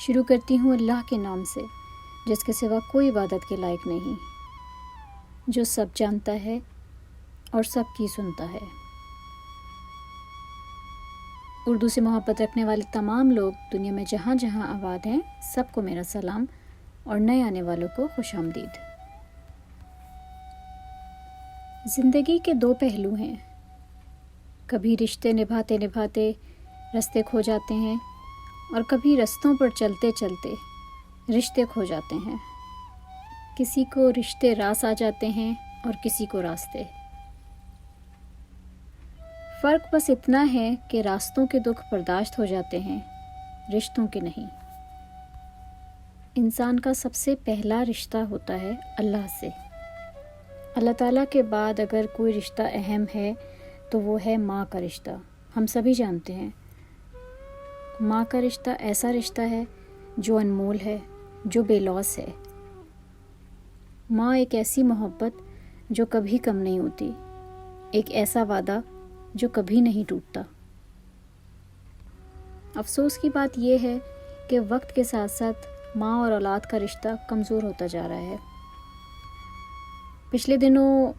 شروع کرتی ہوں اللہ کے نام سے جس کے سوا کوئی عبادت کے لائق نہیں، جو سب جانتا ہے اور سب کی سنتا ہے۔ اردو سے محبت رکھنے والے تمام لوگ دنیا میں جہاں جہاں آباد ہیں، سب کو میرا سلام اور نئے آنے والوں کو خوش آمدید۔ زندگی کے دو پہلو ہیں، کبھی رشتے نبھاتے نبھاتے رستے کھو جاتے ہیں اور کبھی رستوں پر چلتے چلتے رشتے کھو جاتے ہیں۔ کسی کو رشتے راس آ جاتے ہیں اور کسی کو راستے۔ فرق بس اتنا ہے کہ راستوں کے دکھ برداشت ہو جاتے ہیں، رشتوں کے نہیں۔ انسان کا سب سے پہلا رشتہ ہوتا ہے اللہ سے۔ اللہ تعالیٰ کے بعد اگر کوئی رشتہ اہم ہے تو وہ ہے ماں کا رشتہ۔ ہم سبھی جانتے ہیں ماں کا رشتہ ایسا رشتہ ہے جو انمول ہے، جو بے لوث ہے۔ ماں ایک ایسی محبت جو کبھی کم نہیں ہوتی، ایک ایسا وعدہ جو کبھی نہیں ٹوٹتا۔ افسوس کی بات یہ ہے کہ وقت کے ساتھ ساتھ ماں اور اولاد کا رشتہ کمزور ہوتا جا رہا ہے۔ پچھلے دنوں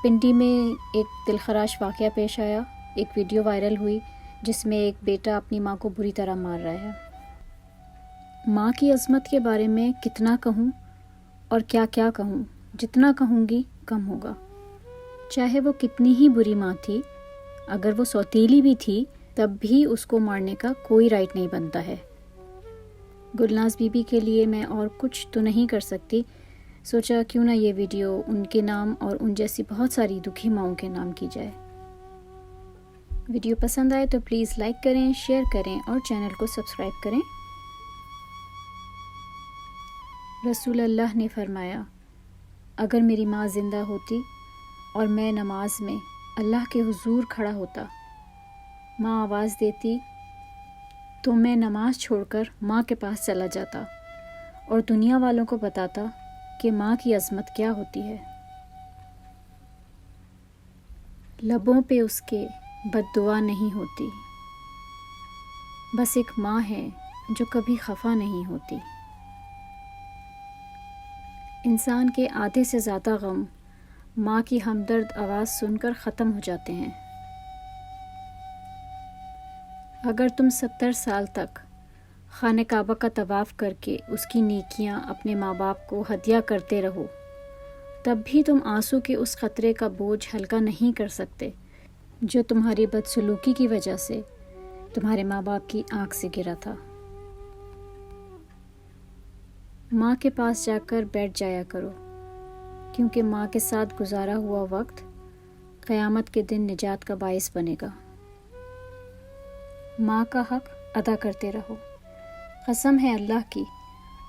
پنڈی میں ایک دلخراش واقعہ پیش آیا، ایک ویڈیو وائرل ہوئی جس میں ایک بیٹا اپنی ماں کو بری طرح مار رہا ہے۔ ماں کی عظمت کے بارے میں کتنا کہوں اور کیا کیا کہوں، جتنا کہوں گی کم ہوگا۔ چاہے وہ کتنی ہی بری ماں تھی، اگر وہ سوتیلی بھی تھی تب بھی اس کو مارنے کا کوئی رائٹ نہیں بنتا ہے۔ گلناز بی بی کے لیے میں اور کچھ تو نہیں کر سکتی، سوچا کیوں نہ یہ ویڈیو ان کے نام اور ان جیسی بہت ساری دکھی ماؤں کے نام کی جائے۔ ویڈیو پسند آئے تو پلیز لائک کریں، شیئر کریں اور چینل کو سبسکرائب کریں۔ رسول اللہ نے فرمایا، اگر میری ماں زندہ ہوتی اور میں نماز میں اللہ کے حضور کھڑا ہوتا، ماں آواز دیتی تو میں نماز چھوڑ کر ماں کے پاس چلا جاتا اور دنیا والوں کو بتاتا کہ ماں کی عظمت کیا ہوتی ہے۔ لبوں پہ اس کے بد دعا نہیں ہوتی، بس ایک ماں ہے جو کبھی خفا نہیں ہوتی۔ انسان کے آدھے سے زیادہ غم ماں کی ہمدرد آواز سن کر ختم ہو جاتے ہیں۔ اگر تم 70 سال تک خانہ کعبہ کا طواف کر کے اس کی نیکیاں اپنے ماں باپ کو ہدیہ کرتے رہو، تب بھی تم آنسو کے اس قطرے کا بوجھ ہلکا نہیں کر سکتے جو تمہاری بدسلوکی کی وجہ سے تمہارے ماں باپ کی آنکھ سے گرا تھا۔ ماں کے پاس جا کر بیٹھ جایا کرو، کیونکہ ماں کے ساتھ گزارا ہوا وقت قیامت کے دن نجات کا باعث بنے گا۔ ماں کا حق ادا کرتے رہو۔ قسم ہے اللہ کی،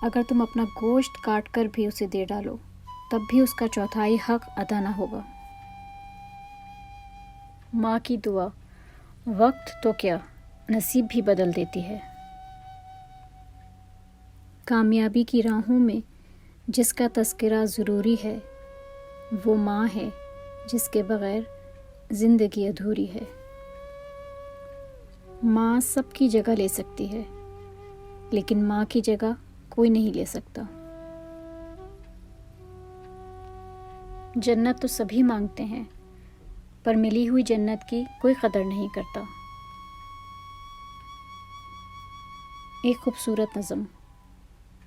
اگر تم اپنا گوشت کاٹ کر بھی اسے دے ڈالو تب بھی اس کا چوتھائی حق ادا نہ ہوگا۔ ماں کی دعا وقت تو کیا، نصیب بھی بدل دیتی ہے۔ کامیابی کی راہوں میں جس کا تذکرہ ضروری ہے وہ ماں ہے جس کے بغیر زندگی ادھوری ہے۔ ماں سب کی جگہ لے سکتی ہے، لیکن ماں کی جگہ کوئی نہیں لے سکتا۔ جنت تو سبھی مانگتے ہیں، پر ملی ہوئی جنت کی کوئی قدر نہیں کرتا۔ ایک خوبصورت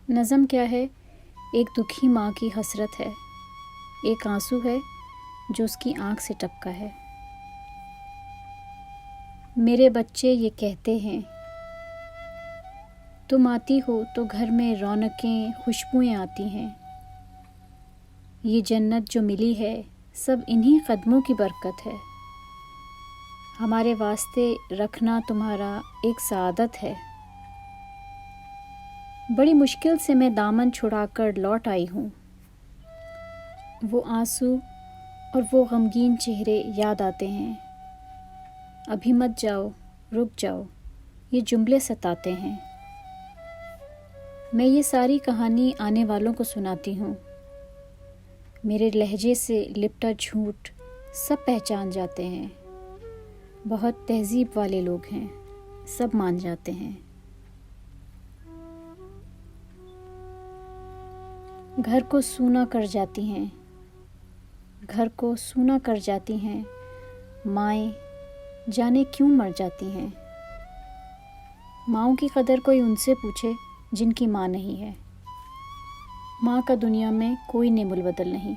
نظم کیا ہے؟ ایک دکھی ماں کی حسرت ہے، ایک آنسو ہے جو اس کی آنکھ سے ٹپکا ہے۔ میرے بچے یہ کہتے ہیں، تم آتی ہو تو گھر میں رونقیں خوشبوئیں آتی ہیں۔ یہ جنت جو ملی ہے سب انہی قدموں کی برکت ہے۔ ہمارے واسطے رکھنا تمہارا ایک سعادت ہے۔ بڑی مشکل سے میں دامن چھڑا کر لوٹ آئی ہوں۔ وہ آنسو اور وہ غمگین چہرے یاد آتے ہیں۔ ابھی مت جاؤ، رک جاؤ، یہ جملے ستاتے ہیں۔ میں یہ ساری کہانی آنے والوں کو سناتی ہوں۔ میرے لہجے سے لپٹا جھوٹ سب پہچان جاتے ہیں۔ بہت تہذیب والے لوگ ہیں، سب مان جاتے ہیں۔ گھر کو سونا کر جاتی ہیں، گھر کو سونا کر جاتی ہیں، مائیں جانے کیوں مر جاتی ہیں۔ ماؤں کی قدر کوئی ان سے پوچھے جن کی ماں نہیں ہے۔ ماں کا دنیا میں کوئی نعم البدل نہیں۔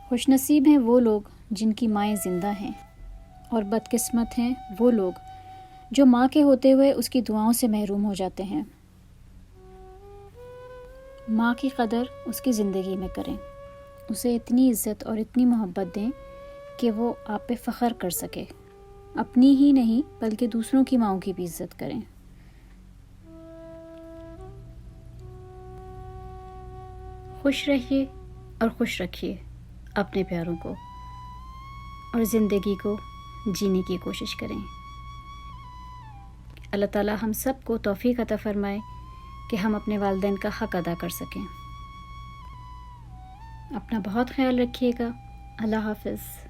خوش نصیب ہیں وہ لوگ جن کی مائیں زندہ ہیں، اور بدقسمت ہیں وہ لوگ جو ماں کے ہوتے ہوئے اس کی دعاؤں سے محروم ہو جاتے ہیں۔ ماں کی قدر اس کی زندگی میں کریں، اسے اتنی عزت اور اتنی محبت دیں کہ وہ آپ پہ فخر کر سکے، اپنی ہی نہیں بلکہ دوسروں کی ماؤں کی بھی عزت کریں۔ خوش رہیے اور خوش رکھیے اپنے پیاروں کو، اور زندگی کو جینے کی کوشش کریں۔ اللہ تعالی ہم سب کو توفیق عطا فرمائے کہ ہم اپنے والدین کا حق ادا کر سکیں۔ اپنا بہت خیال رکھیے گا۔ اللہ حافظ۔